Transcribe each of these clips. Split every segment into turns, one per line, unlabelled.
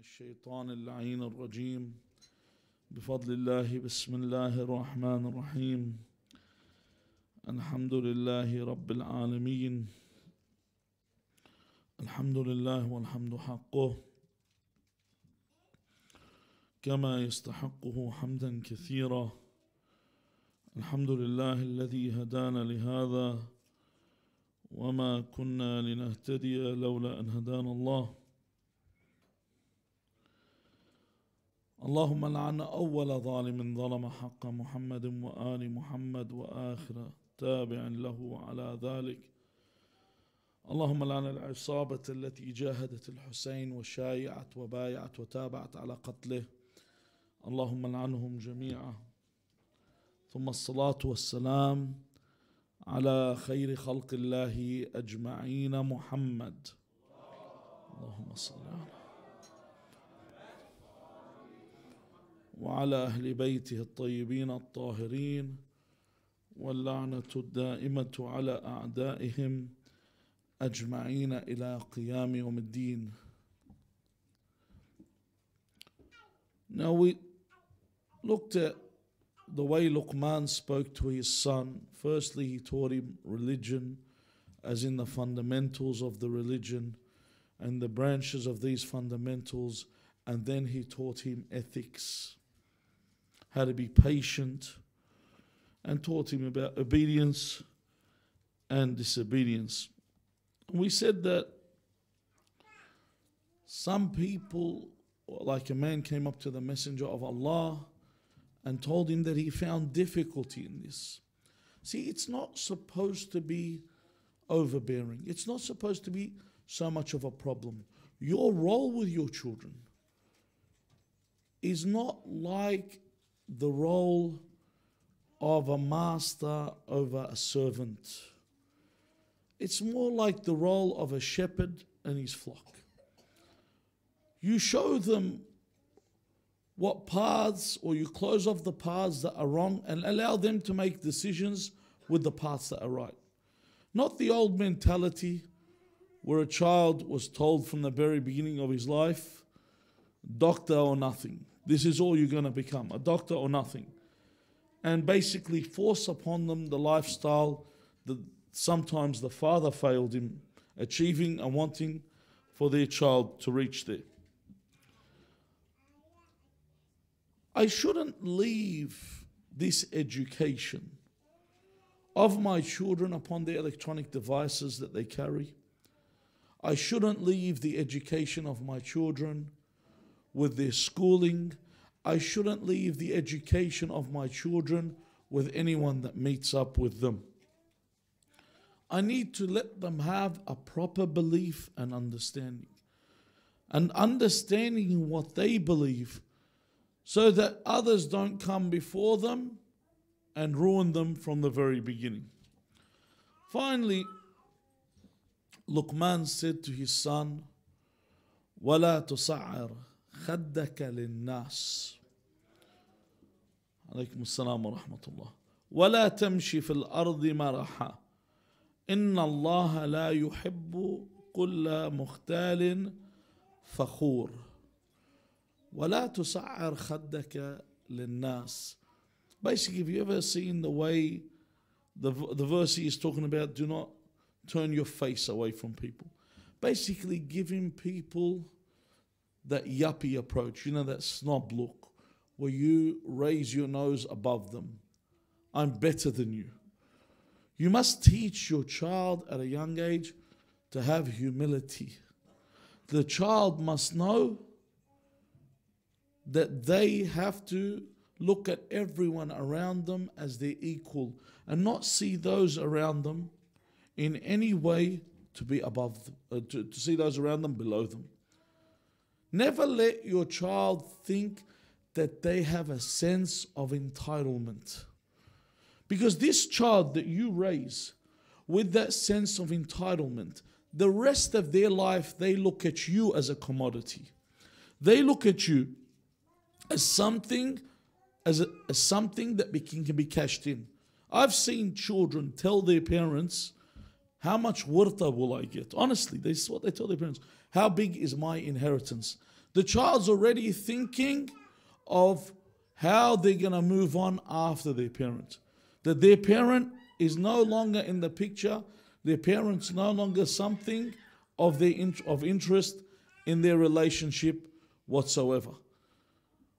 الشيطان اللعين الرجيم بفضل الله بسم الله الرحمن الرحيم الحمد لله رب العالمين الحمد لله والحمد حقه كما يستحقه حمدا كثيرا الحمد لله الذي هدانا لهذا وما كنا لنهتدي لولا أن هدانا الله اللهم لعن أول ظالم ظلم حق محمد وآل محمد وآخر تابع له على ذلك اللهم لعن العصابة التي جاهدت الحسين وشايعت وبايعت وتابعت على قتله اللهم لعنهم جميعا ثم الصلاة والسلام على خير خلق الله أجمعين محمد اللهم صل على وعلى أهل بيته الطيبين الطاهرين واللعنة الدائمة على أعدائهم أجمعين إلى قيام يوم الدين. Now we looked at the way Luqman spoke to his son. Firstly, he taught him religion, as in the fundamentals of the religion and the branches of these fundamentals, and then he taught him ethics, how to be patient, and taught him about obedience and disobedience. We said that some people, like a man came up to the Messenger of Allah and told him that he found difficulty in this. See, it's not supposed to be overbearing. It's not supposed to be so much of a problem. Your role with your children is not like the role of a master over a servant. It's more like the role of a shepherd and his flock. You show them what paths, or you close off the paths that are wrong and allow them to make decisions with the paths that are right. Not the old mentality where a child was told from the very beginning of his life, doctor or nothing. This is all you're going to become, a doctor or nothing. And basically force upon them the lifestyle that sometimes the father failed in achieving and wanting for their child to reach there. I shouldn't leave this education of my children upon the electronic devices that they carry. I shouldn't leave the education of my children with their schooling. I shouldn't leave the education of my children with anyone that meets up with them. I need to let them have a proper belief and understanding. And understanding what they believe so that others don't come before them and ruin them from the very beginning. Finally, Luqman said to his son, وَلَا تُصَعِّرْ خَدَّكَ لِلنَّاسِ عليكم السلام ورحمة الله وَلَا تَمْشِ فِي الْأَرْضِ مَرَحًا إِنَّ اللَّهَ لَا يُحِبُّ كُلَّ مُخْتَالٍ فَخُورٍ وَلَا تُصَعِّرْ خَدَّكَ لِلنَّاسِ. Basically, have you ever seen the way the verse he is talking about, do not turn your face away from people. Basically giving people that yuppie approach, that snob look, where you raise your nose above them. I'm better than you. You must teach your child at a young age to have humility. The child must know that they have to look at everyone around them as their equal and not see those around them in any way to be above them, to see those around them below them. Never let your child think that they have a sense of entitlement. Because this child that you raise with that sense of entitlement, the rest of their life, they look at you as a commodity. They look at you as something that can be cashed in. I've seen children tell their parents, how much warta will I get? Honestly, this is what they tell their parents. How big is my inheritance? The child's already thinking of how they're going to move on after their parent. That their parent is no longer in the picture. Their parent's no longer something of interest in their relationship whatsoever.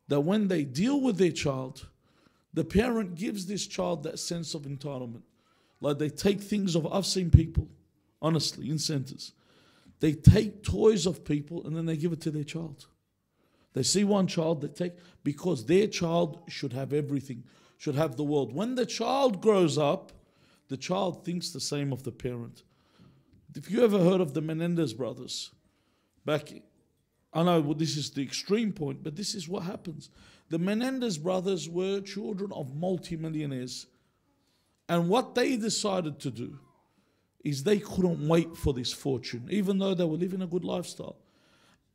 That when they deal with their child, the parent gives this child that sense of entitlement. Like they take things of, I've seen people, honestly, in centers. They take toys of people and then they give it to their child. They see one child, they take, because their child should have everything, should have the world. When the child grows up, the child thinks the same of the parent. If you ever heard of the Menendez brothers, I know this is the extreme point, but this is what happens. The Menendez brothers were children of multimillionaires. And what they decided to do is they couldn't wait for this fortune, even though they were living a good lifestyle.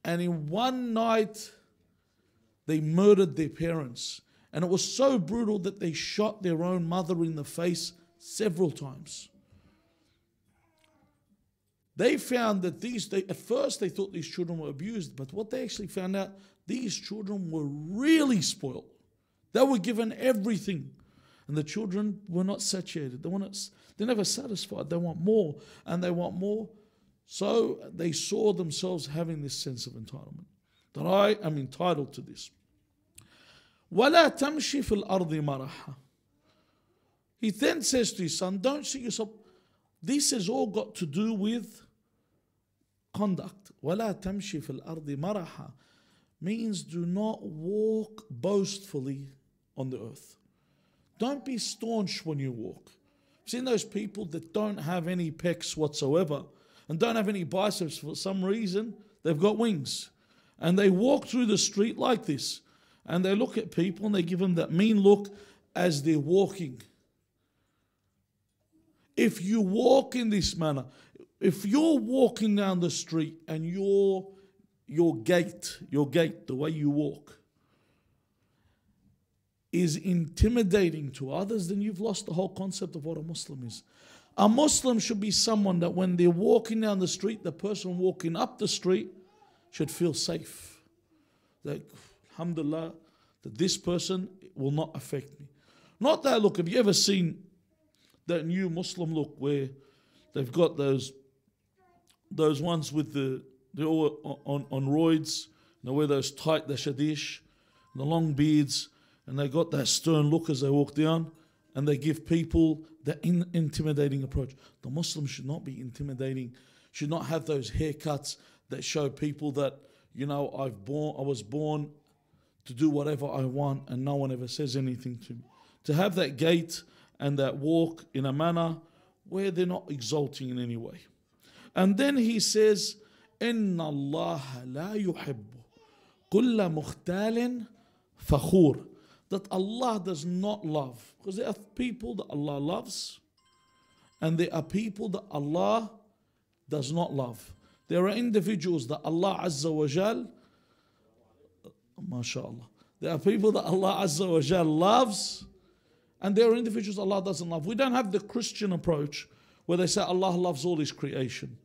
And in one night, they murdered their parents. And it was so brutal that they shot their own mother in the face several times. They found that at first they thought these children were abused, but what they actually found out, these children were really spoiled. They were given everything. And the children were not satiated. They're never satisfied. They want more and they want more. So they saw themselves having this sense of entitlement. That I am entitled to this. وَلَا تَمْشِ فِي الْأَرْضِ مَرَحًا. He then says to his son, don't see yourself. This has all got to do with conduct. وَلَا تَمْشِ فِي الْأَرْضِ مَرَحًا means do not walk boastfully on the earth. Don't be staunch when you walk. Seen those people that don't have any pecs whatsoever and don't have any biceps for some reason? They've got wings. And they walk through the street like this. And they look at people and they give them that mean look as they're walking. If you walk in this manner, if you're walking down the street and your gait, the way you walk, is intimidating to others, then you've lost the whole concept of what a Muslim is. A Muslim should be someone that when they're walking down the street, the person walking up the street should feel safe. Like, alhamdulillah, that this person will not affect me. Not that look, have you ever seen that new Muslim look where they've got those ones with they're all on roids, they wear those tight, the shadish, the long beards, and they got that stern look as they walk down, and they give people that intimidating approach. The Muslim should not be intimidating, should not have those haircuts that show people that, you know, I was born to do whatever I want and no one ever says anything to me. To have that gait and that walk in a manner where they're not exalting in any way. And then he says, إِنَّ اللَّهَ لَا يُحِبُّ كُلَّ مُخْتَالٍ فَخُورٍ. That Allah does not love. Because there are people that Allah loves and there are people that Allah does not love. There are individuals that Allah Azza wa Jal, MashaAllah, there are people that Allah Azza wa Jal loves and there are individuals Allah doesn't love. We don't have the Christian approach where they say Allah loves all His creation.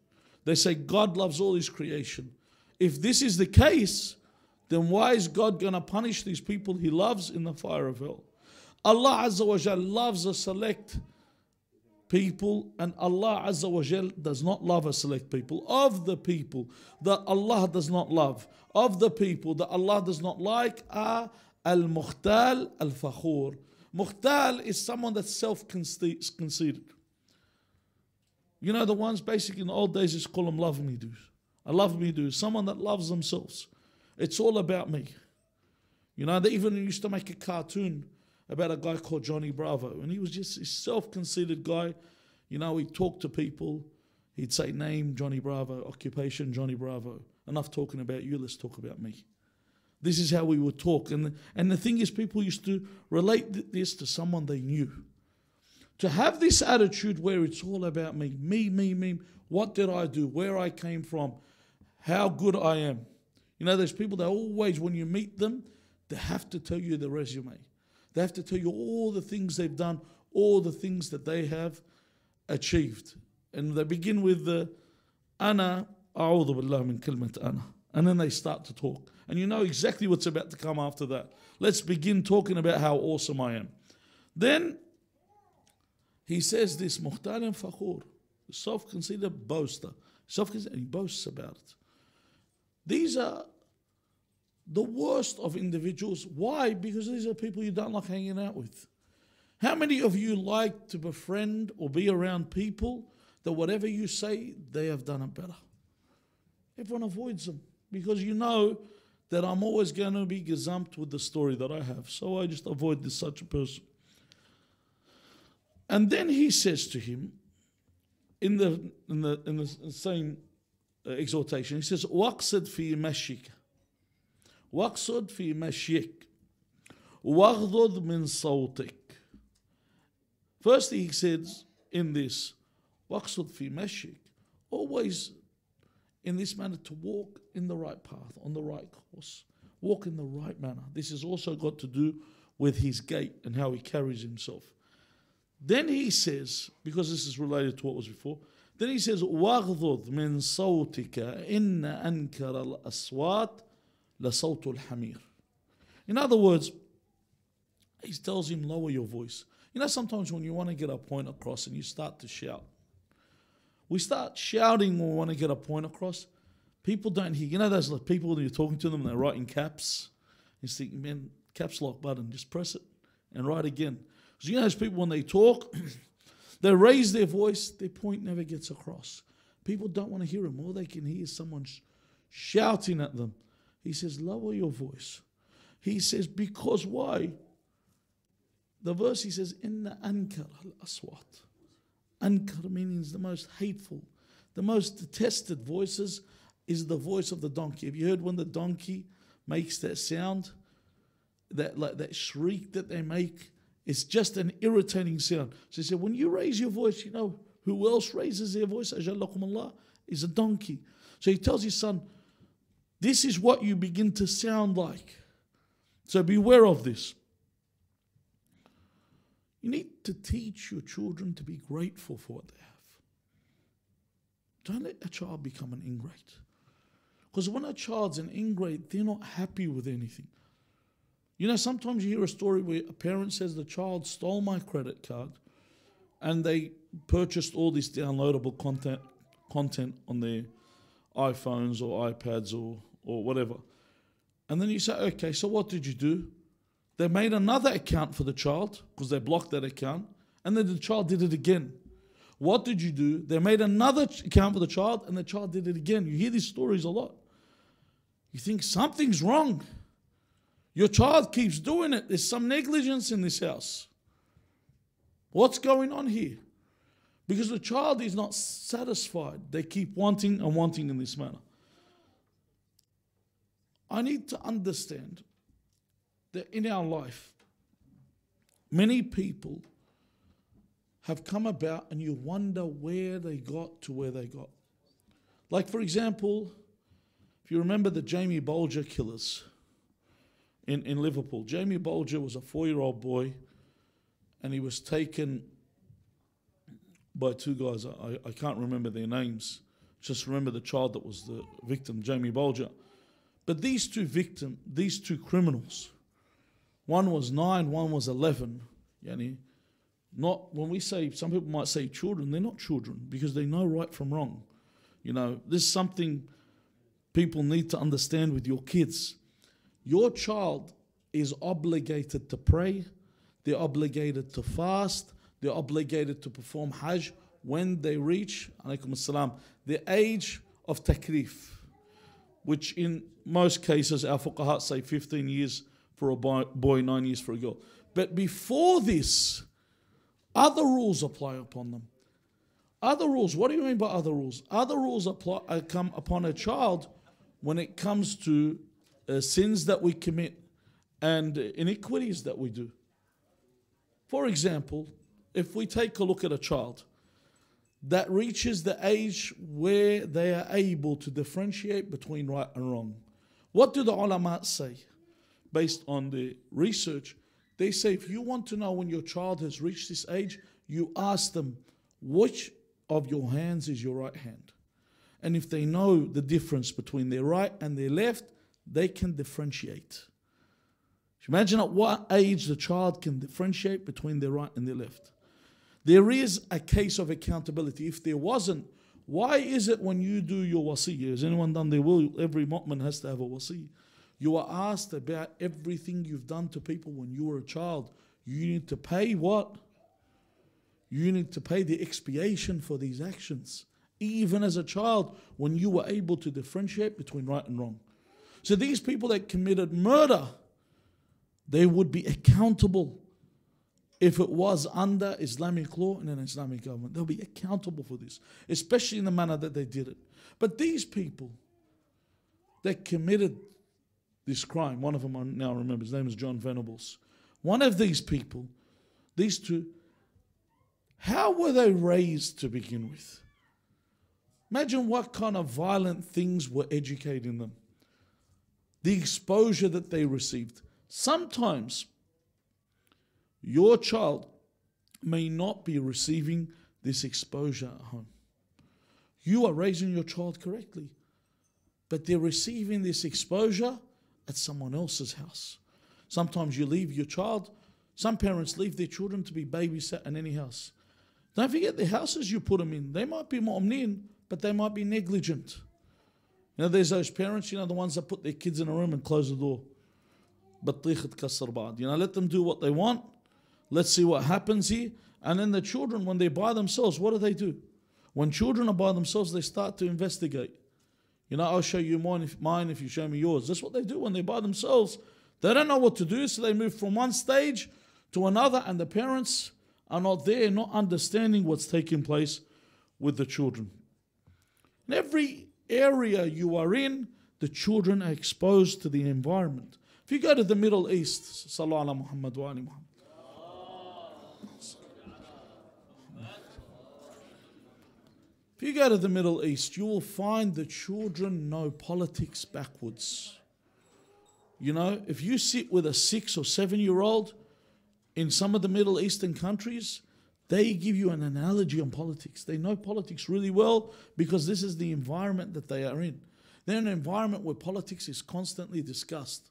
They say God loves all His creation. If this is the case, then why is God going to punish these people He loves in the fire of hell? Allah Azza wa Jal loves a select people and Allah Azza wa Jal does not love a select people. Of the people that Allah does not love, of the people that Allah does not like are al-mukhtal al-fakhur. Mukhtal is someone that's self-conceited. You know, the ones basically in the old days used to call them love me do's. A love me do, someone that loves themselves. It's all about me. You know, they even used to make a cartoon about a guy called Johnny Bravo. And he was just a self-conceited guy. You know, he'd talk to people. He'd say, name, Johnny Bravo, occupation, Johnny Bravo. Enough talking about you, let's talk about me. This is how we would talk. And the thing is, people used to relate this to someone they knew. To have this attitude where it's all about me, me. What did I do? Where I came from? How good I am. You know, there's people that always, when you meet them, they have to tell you the resume. They have to tell you all the things they've done, all the things that they have achieved. And they begin with the Ana, A'udhu Billah min kalmat Ana. And then they start to talk. And you know exactly what's about to come after that. Let's begin talking about how awesome I am. Then he says this, Mukhtaran Fakhur, self-conceited boaster. Self-conceited, he boasts about it. These are the worst of individuals. Why? Because these are people you don't like hanging out with. How many of you like to befriend or be around people that whatever you say, they have done it better? Everyone avoids them because you know that I'm always going to be gazumped with the story that I have. So I just avoid this such a person. And then he says to him, in the same exhortation, he says, "Waqsid fi mashik, waqsid fi mashik, waghdud min sawtik." Firstly, he says in this, "Waqsid fi mashik," always in this manner to walk in the right path, on the right course, walk in the right manner. This has also got to do with his gait and how he carries himself. Then he says, because this is related to what was before, then he says, وَاغْضُضْ مِنْ صَوْتِكَ إِنَّ أَنْكَرَ الْأَصْوَاتِ لَصَوْتُ الْحَمِيرِ. In other words, he tells him, lower your voice. You know, sometimes when you want to get a point across and you start to shout, we start shouting when we want to get a point across. People don't hear. You know those people when you're talking to them and they write in caps? You think, man, caps lock button, just press it and write again. Because you know those people when they talk, they raise their voice, their point never gets across. People don't want to hear them. All they can hear is someone shouting at them. He says, lower your voice. He says, because why? The verse he says, Inna ankar al-aswat. Ankar means the most hateful, the most detested voices is the voice of the donkey. Have you heard when the donkey makes that sound? That shriek that they make? It's just an irritating sound. So he said, when you raise your voice, you know who else raises their voice? Ajallakum Allah is a donkey. So he tells his son, this is what you begin to sound like. So beware of this. You need to teach your children to be grateful for what they have. Don't let a child become an ingrate. Because when a child's an ingrate, they're not happy with anything. You know, sometimes you hear a story where a parent says the child stole my credit card and they purchased all this downloadable content on their iPhones or iPads or whatever. And then you say, okay, so what did you do? They made another account for the child because they blocked that account, and then the child did it again. What did you do? They made another account for the child and the child did it again. You hear these stories a lot. You think something's wrong. Your child keeps doing it. There's some negligence in this house. What's going on here? Because the child is not satisfied. They keep wanting and wanting in this manner. I need to understand that in our life, many people have come about and you wonder where they got to where they got. Like, for example, if you remember the Jamie Bolger killers in Liverpool. Jamie Bolger was a 4-year-old boy and he was taken by two guys. I can't remember their names. Just remember the child that was the victim, Jamie Bolger. But these two criminals, one was 9, one was 11. Yani, not when we say, some people might say children, they're not children because they know right from wrong. You know, this is something people need to understand with your kids. Your child is obligated to pray, they're obligated to fast, they're obligated to perform Hajj when they reach, alaykum as-salam, the age of takrif, which in most cases our fuqaha say 15 years for a boy, 9 years for a girl. But before this, other rules apply upon them. Other rules, what do you mean by other rules? Other rules come upon a child when it comes to sins that we commit and iniquities that we do. For example, if we take a look at a child that reaches the age where they are able to differentiate between right and wrong, what do the ulama say? Based on the research, they say if you want to know when your child has reached this age, you ask them, which of your hands is your right hand? And if they know the difference between their right and their left, they can differentiate. Imagine at what age the child can differentiate between their right and their left. There is a case of accountability. If there wasn't, why is it when you do your wasiyah, has anyone done their will? Every mu'min has to have a wasiyah. You are asked about everything you've done to people when you were a child. You need to pay what? You need to pay the expiation for these actions. Even as a child, when you were able to differentiate between right and wrong. So these people that committed murder, they would be accountable if it was under Islamic law and an Islamic government. They'll be accountable for this, especially in the manner that they did it. But these people that committed this crime, one of them I now remember, his name is John Venables. One of these people, these two, how were they raised to begin with? Imagine what kind of violent things were educating them. The exposure that they received. Sometimes your child may not be receiving this exposure at home. You are raising your child correctly, but they're receiving this exposure at someone else's house. Sometimes you leave your child. Some parents leave their children to be babysat in any house. Don't forget the houses you put them in. They might be mu'mineen, but they might be negligent. You know, there's those parents, the ones that put their kids in a room and close the door. Let them do what they want. Let's see what happens here. And then the children, when they're by themselves, what do? When children are by themselves, they start to investigate. I'll show you mine if you show me yours. That's what they do when they're by themselves. They don't know what to do, so they move from one stage to another, and the parents are not there, not understanding what's taking place with the children. In every area you are in, the children are exposed to the environment. If you go to the Middle East, Sallallahu ala Muhammad wa ali Muhammad. If you go to the Middle East, you will find the children know politics backwards. If you sit with a 6 or 7-year-old in some of the Middle Eastern countries, they give you an analogy on politics. They know politics really well because this is the environment that they are in. They're in an environment where politics is constantly discussed.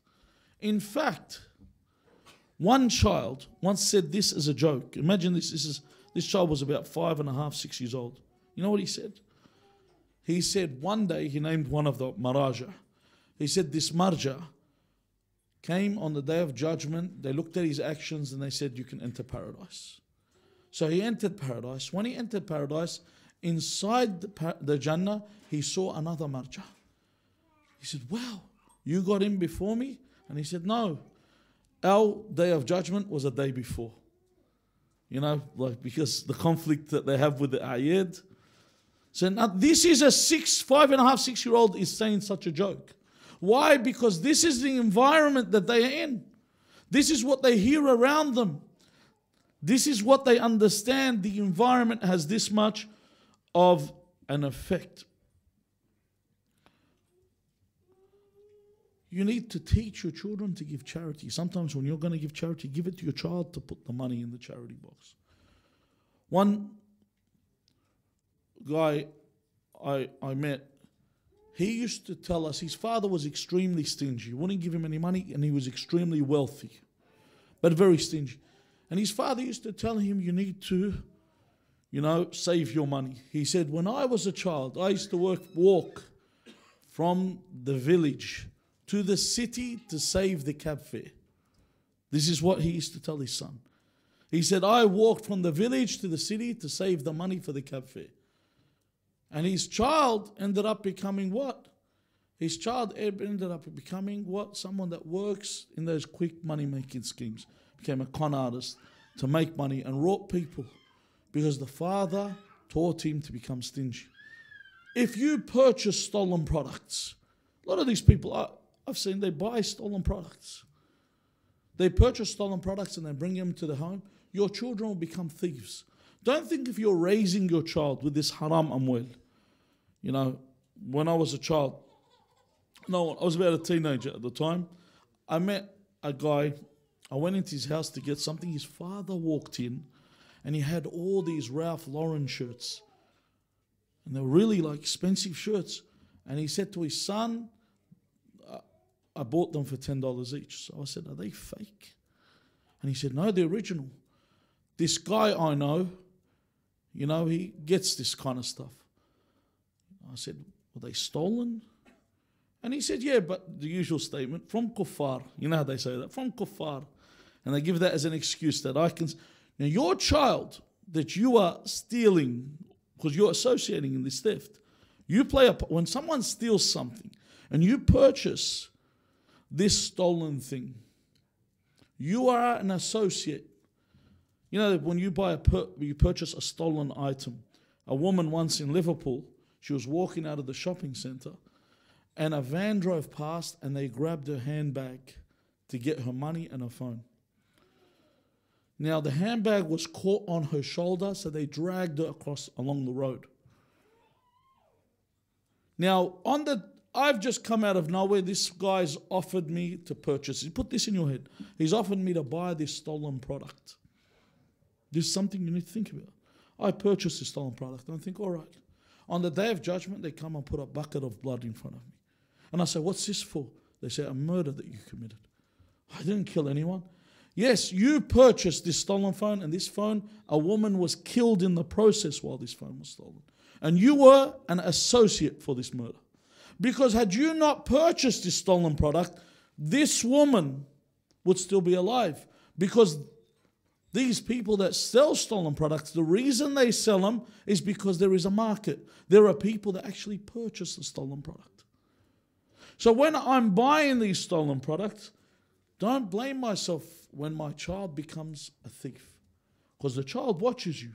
In fact, one child once said this as a joke. Imagine this. This child was about 5.5, 6 years old. You know what he said? He said one day, he named one of the maraja. He said this marja came on the day of judgment. They looked at his actions and they said, you can enter paradise. So he entered paradise. When he entered paradise, inside the Jannah, he saw another marja. He said, wow, you got in before me? And he said, no, our day of judgment was a day before. Because the conflict that they have with the ayed. So now this is a 5.5, 6-year-old is saying such a joke. Why? Because this is the environment that they are in. This is what they hear around them. This is what they understand. The environment has this much of an effect. You need to teach your children to give charity. Sometimes when you're going to give charity, give it to your child to put the money in the charity box. One guy I met, he used to tell us his father was extremely stingy. He wouldn't give him any money, and he was extremely wealthy, but very stingy. And his father used to tell him, you need to, save your money. He said, when I was a child, I used to walk from the village to the city to save the cab fare. This is what he used to tell his son. He said, I walked from the village to the city to save the money for the cab fare. And his child ended up becoming what? His child ended up becoming what? Someone that works in those quick money-making schemes. Became a con artist to make money and robbed people because the father taught him to become stingy. If you purchase stolen products, a lot of these people, I've seen they buy stolen products. They purchase stolen products and they bring them to the home. Your children will become thieves. Don't think if you're raising your child with this haram amwal. When I was a child, I was about a teenager at the time, I met a guy. I went into his house to get something. His father walked in and he had all these Ralph Lauren shirts. And they were really like expensive shirts. And he said to his son, I bought them for $10 each. So I said, are they fake? And he said, no, they're original. This guy I know, you know, he gets this kind of stuff. I said, were they stolen? And he said, yeah, but the usual statement, from kuffar. You know how they say that, from kuffar. And they give that as an excuse that I can... Now your child that you are stealing, because you're associating in this theft, you play a... When someone steals something and you purchase this stolen thing, you are an associate. You know, when you you purchase a stolen item. A woman once in Liverpool, she was walking out of the shopping centre and a van drove past and they grabbed her handbag to get her money and her phone. Now the handbag was caught on her shoulder, so they dragged her along the road. Now I've just come out of nowhere. This guy's offered me to purchase. Put this in your head. He's offered me to buy this stolen product. This is something you need to think about. I purchased this stolen product and I think, all right. On the day of judgment, they come and put a bucket of blood in front of me. And I say, what's this for? They say, a murder that you committed. I didn't kill anyone. Yes, you purchased this stolen phone, and this phone, a woman was killed in the process while this phone was stolen. And you were an associate for this murder. Because had you not purchased this stolen product, this woman would still be alive. Because these people that sell stolen products, the reason they sell them is because there is a market. There are people that actually purchase the stolen product. So when I'm buying these stolen products, don't blame myself when my child becomes a thief. Because the child watches you.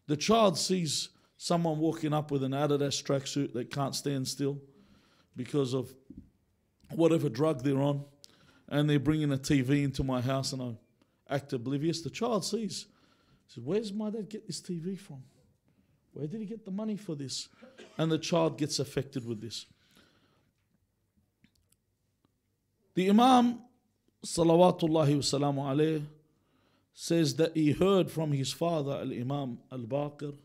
The child sees someone walking up with an Adidas tracksuit that can't stand still because of whatever drug they're on, and they're bringing a TV into my house and I act oblivious. The child sees, says, where's my dad get this TV from? Where did he get the money for this? And the child gets affected with this. The Imam, salawatullahi wa salamu alayhi, says that he heard from his father, Al-Imam Al-Baqir,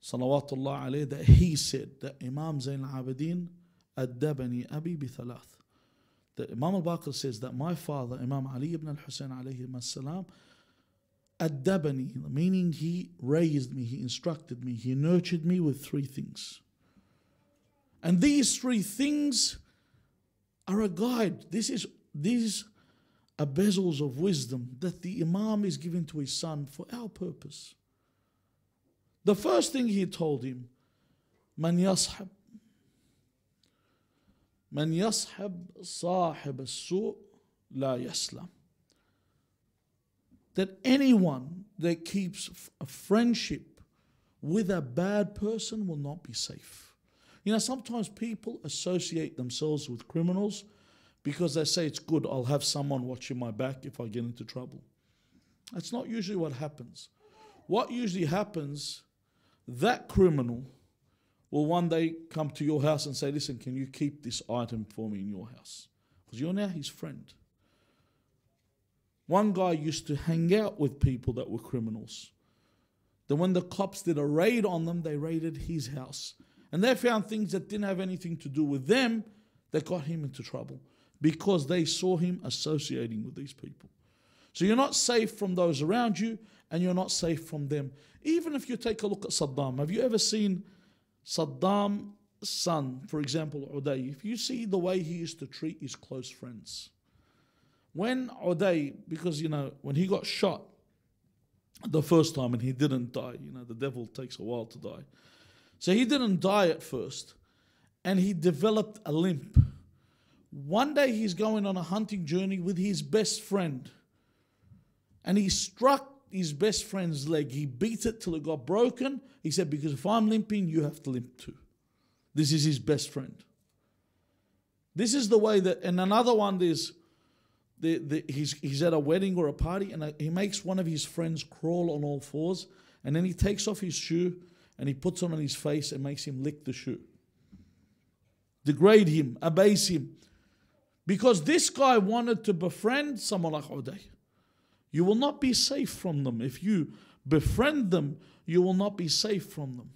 salawatullah alayhi, that he said that Imam Zayn al-Abidin addabani abi bi-thalath. That Imam Al-Baqir says that my father, Imam Ali ibn al-Husayn alayhi as-salam, addabani, meaning he raised me, he instructed me, he nurtured me with three things. And these three things are a guide. These are bezels of wisdom that the Imam is giving to his son for our purpose. The first thing he told him, Man yashab sahib as-su' la yaslam. That anyone that keeps a friendship with a bad person will not be safe. You know, sometimes people associate themselves with criminals because they say it's good, I'll have someone watching my back if I get into trouble. That's not usually what happens. What usually happens, that criminal will one day come to your house and say, listen, can you keep this item for me in your house? Because you're now his friend. One guy used to hang out with people that were criminals. Then when the cops did a raid on them, they raided his house. And they found things that didn't have anything to do with them that got him into trouble because they saw him associating with these people. So you're not safe from those around you and you're not safe from them. Even if you take a look at Saddam, have you ever seen Saddam's son, for example, Uday? If you see the way he used to treat his close friends. When Uday, because you know, when he got shot the first time and he didn't die, you know, the devil takes a while to die. So he didn't die at first and he developed a limp. One day he's going on a hunting journey with his best friend and he struck his best friend's leg. He beat it till it got broken. He said, because if I'm limping, you have to limp too. This is his best friend. This is the way that, and another one is, he's at a wedding or a party and he makes one of his friends crawl on all fours and then he takes off his shoe and he puts it on his face and makes him lick the shoe. Degrade him, abase him. Because this guy wanted to befriend someone like Uday. You will not be safe from them. If you befriend them, you will not be safe from them.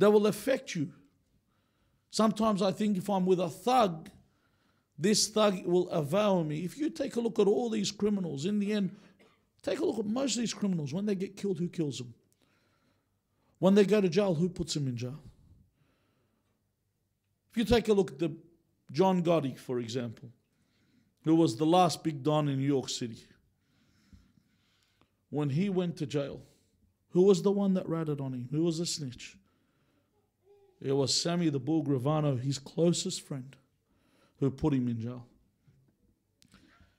that will affect you. Sometimes I think if I'm with a thug, this thug will avail me. If you take a look at all these criminals, in the end, take a look at most of these criminals. When they get killed, who kills them? When they go to jail, who puts them in jail? If you take a look at the John Gotti, for example, who was the last big don in New York City. When he went to jail, who was the one that ratted on him? Who was the snitch? It was Sammy the Bull Gravano, his closest friend, who put him in jail.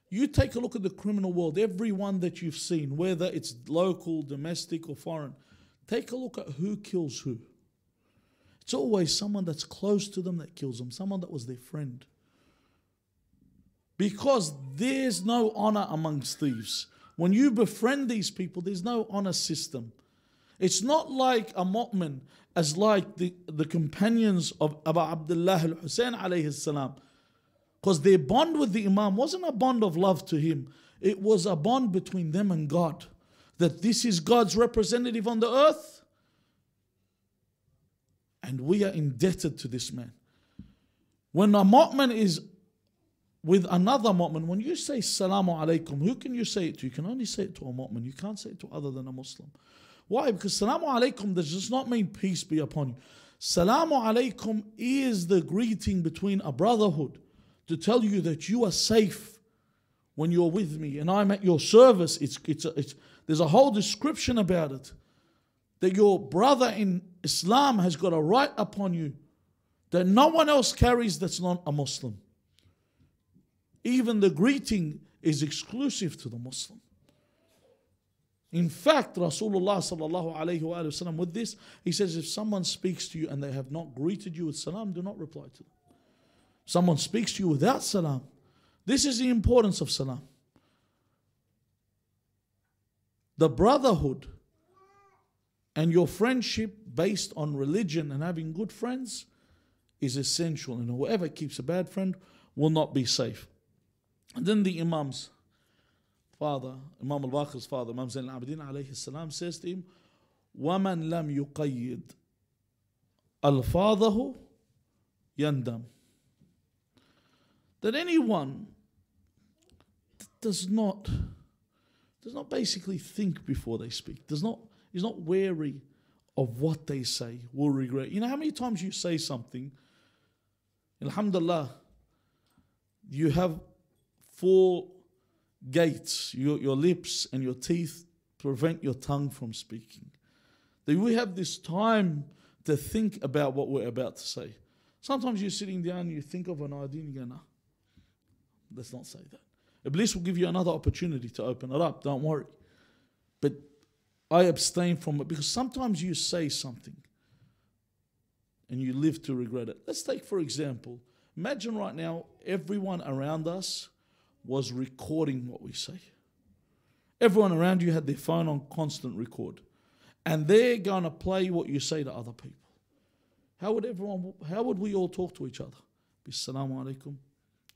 You take a look at the criminal world, everyone that you've seen, whether it's local, domestic, or foreign, take a look at who kills who. It's always someone that's close to them that kills them, someone that was their friend. Because there's no honor amongst thieves. When you befriend these people, there's no honor system. It's not like a mu'min, as like the companions of Abu Abdullah al-Hussein alayhi salam. Because their bond with the Imam wasn't a bond of love to him. It was a bond between them and God. That this is God's representative on the earth. And we are indebted to this man. When a mu'min is with another mu'min, when you say Salamu Alaikum, who can you say it to? You can only say it to a mu'min. You can't say it to other than a Muslim. Why? Because Salamu Alaikum does not mean peace be upon you. Salamu Alaikum is the greeting between a brotherhood to tell you that you are safe when you're with me and I'm at your service. There's a whole description about it. That your brother in Islam has got a right upon you that no one else carries that's not a Muslim. Even the greeting is exclusive to the Muslim. In fact, Rasulullah sallallahu alayhi wa sallam, with this, he says, if someone speaks to you and they have not greeted you with salam, do not reply to them. Someone speaks to you without salam. This is the importance of salam. The brotherhood and your friendship based on religion and having good friends is essential. And whoever keeps a bad friend will not be safe. And then the Imam's father, Imam al-Baqir's father, Imam Zayn al-Abidin alayhi salam, says to him, وَمَنْ لَمْ يُقَيِّدْ أَلْفَاظَهُ يَنْدَمْ. That anyone that does not basically think before they speak, is not wary of what they say, will regret. You know how many times you say something, alhamdulillah, you have 4 gates, your lips and your teeth prevent your tongue from speaking. That we have this time to think about what we're about to say. Sometimes you're sitting down and you think of an idea and you go, no, let's not say that. Iblis will give you another opportunity to open it up, don't worry. But I abstain from it because sometimes you say something and you live to regret it. Let's take, for example, imagine right now everyone around us was recording what we say. Everyone around you had their phone on constant record. And they're going to play what you say to other people. How would we all talk to each other? Assalamu alaikum.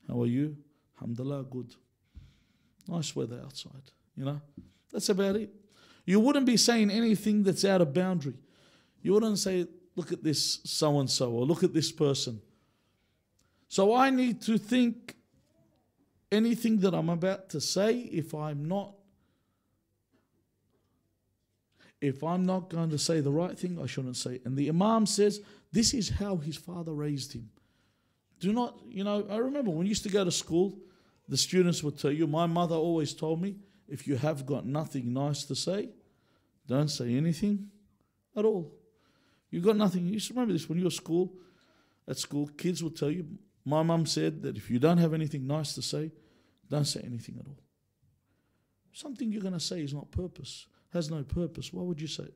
How are you? Alhamdulillah, good. Nice weather outside. You know, that's about it. You wouldn't be saying anything that's out of boundary. You wouldn't say, look at this so-and-so or look at this person. So I need to think anything that I'm about to say, if I'm not going to say the right thing, I shouldn't say. And the Imam says, this is how his father raised him. Do not, I remember when we used to go to school, the students would tell you, my mother always told me, if you have got nothing nice to say, don't say anything at all. You've got nothing. You used to remember this when you were at school, kids would tell you, my mum said that if you don't have anything nice to say, don't say anything at all. Something you're going to say is not purpose, has no purpose. Why would you say it?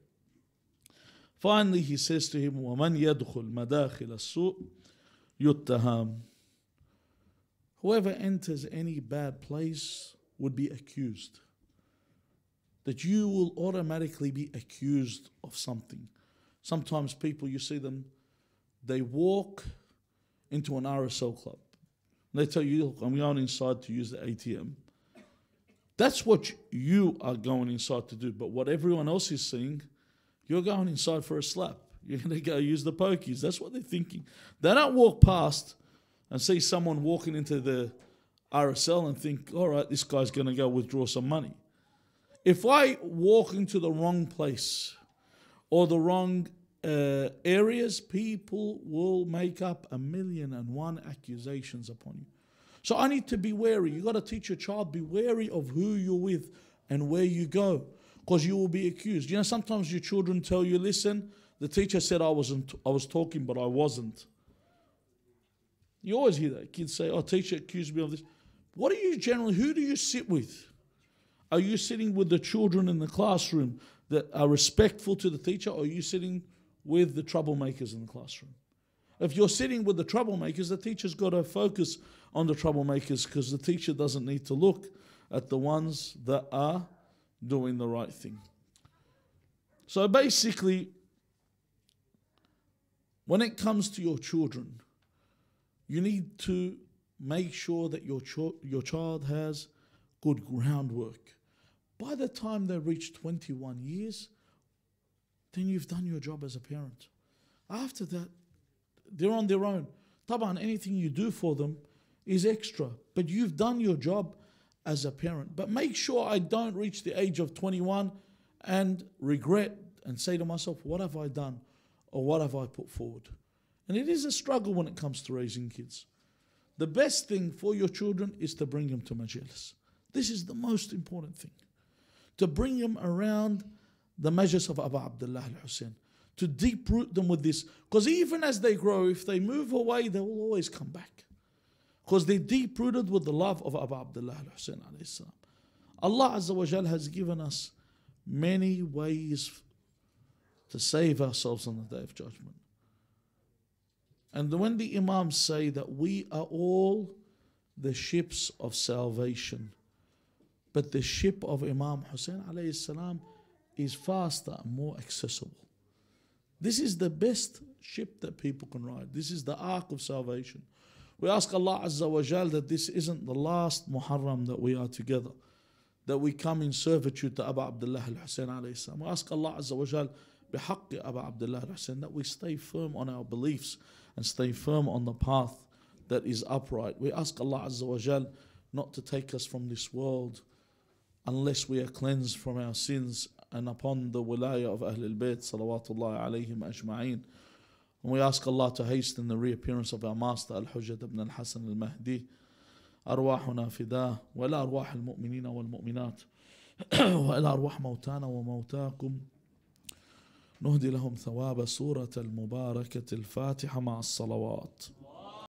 Finally, he says to him, وَمَنْ يَدْخُلْ مَدَاخِلَ السُّوءِ يُتَّهَامٌ. Whoever enters any bad place would be accused. That you will automatically be accused of something. Sometimes people, you see them, they walk into an RSL club. They tell you, look, I'm going inside to use the ATM. That's what you are going inside to do. But what everyone else is seeing, you're going inside for a slap. You're going to go use the pokies. That's what they're thinking. They don't walk past and see someone walking into the RSL and think, all right, this guy's going to go withdraw some money. If I walk into the wrong place or the wrong areas, people will make up 1,000,001 accusations upon you. So I need to be wary. You got to teach your child, be wary of who you're with and where you go, because you will be accused. You know, sometimes your children tell you, listen, the teacher said I was talking, but I wasn't. You always hear that. Kids say, oh, teacher accused me of this. Who do you sit with? Are you sitting with the children in the classroom that are respectful to the teacher, or are you sitting with the troublemakers in the classroom? If you're sitting with the troublemakers, the teacher's got to focus on the troublemakers, because the teacher doesn't need to look at the ones that are doing the right thing. So basically, when it comes to your children, you need to make sure that your child has good groundwork. By the time they reach 21 years, then you've done your job as a parent. After that, they're on their own. Taban, anything you do for them is extra, but you've done your job as a parent. But make sure I don't reach the age of 21 and regret and say to myself, what have I done, or what have I put forward? And it is a struggle when it comes to raising kids. The best thing for your children is to bring them to majlis. This is the most important thing. To bring them around the majlis of Abu Abdullah al-Hussein. To deep root them with this. Because even as they grow, if they move away, they will always come back. Because they're deep rooted with the love of Abu Abdullah al-Hussein alayhi salam. Allah Azza wa Jal has given us many ways to save ourselves on the Day of Judgment. And when the Imams say that we are all the ships of salvation, but the ship of Imam Hussein alayhi salam is faster and more accessible. This is the best ship that people can ride. This is the ark of salvation. We ask Allah Azza wa Jal that this isn't the last Muharram that we are together, that we come in servitude to Abu Abdullah al-Hussein alayhi salam. We ask Allah Azza wa Jal bihaqqi Abu Abdullah al-Hussein that we stay firm on our beliefs and stay firm on the path that is upright. We ask Allah Azza wa Jal not to take us from this world unless we are cleansed from our sins and upon the wilayah of Ahlul Bayt salawatullahi alayhim ajma'een. And we ask Allah to hasten the reappearance of our master Al-Hujjat ibn al-Hasan al-Mahdi. أرواحنا فداه وإلى أرواح المؤمنين والمؤمنات وإلى أرواح موتانا وموتاكم نهدي لهم ثواب سورة المباركة الفاتحة مع الصلوات.